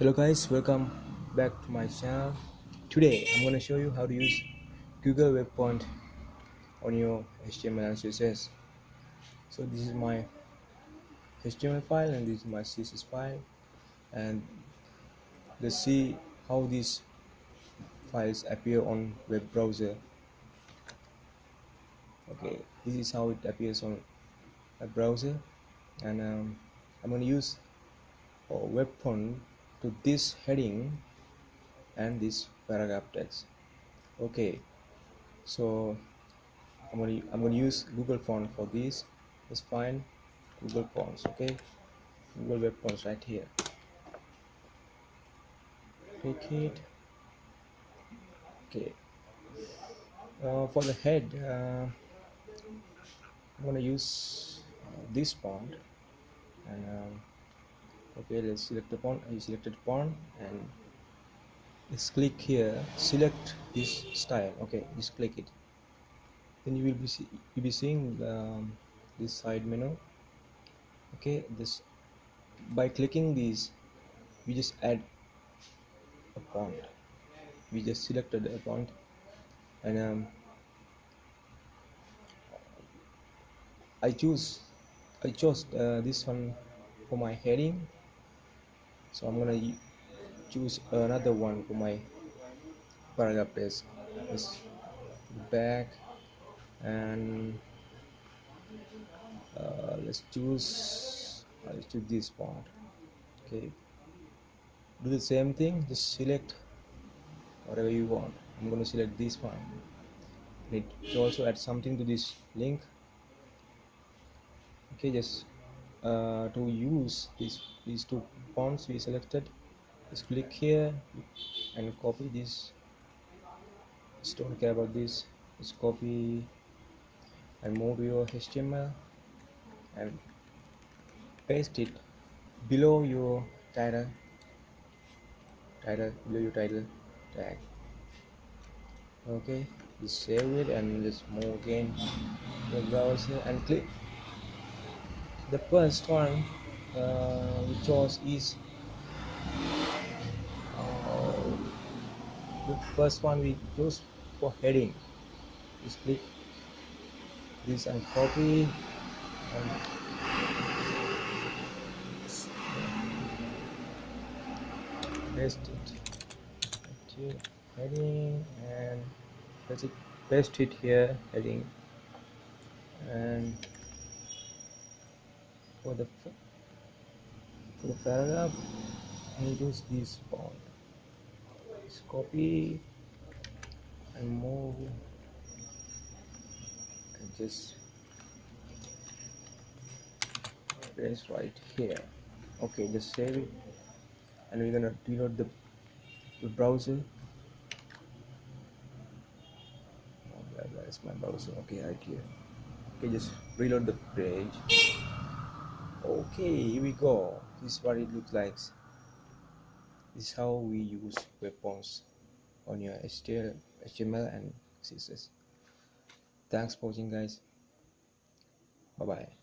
Hello guys, welcome back to my channel. Today I'm going to show you how to use Google Web Font on your HTML and CSS. So this is my HTML file and this is my CSS file, and let's see how these files appear on web browser. Okay, this is how it appears on a browser, and I'm going to use a web font to this heading and this paragraph text. Okay, so I'm gonna use Google Font for this. Let's find Google Fonts. Okay, Google Web Fonts right here. Click it. Okay. For the head, I'm gonna use this font, and okay, let's select the font. I selected font, and let's click here. Select this style. Okay, just click it. Then you'll be seeing this side menu. Okay, this by clicking these, we just add a font. We just selected a font, and I chose this one for my heading, so I'm gonna choose another one for my paragraph text. This back, and I'll choose this font. Okay, do the same thing, just select whatever you want. I'm gonna select this one. Need to also add something to this link. Okay, just to use these two fonts we selected, just click here and copy this. Just don't care about this. Just copy and move your HTML and paste it below your title below your title tag. Okay, just save it and just move again the browser and click the first one we chose is uh, the first one we chose for heading. Just click this and copy and paste it to heading, and paste it here heading, and for the paragraph I use this font. Just copy and move and just paste right here. Okay, just save it, and we're gonna reload the browser. Oh, where is my browser? Okay, right here. Okay, just reload the page. Okay, here we go. This is what it looks like. This is how we use web fonts on your HTML and CSS. Thanks for watching, guys. Bye bye.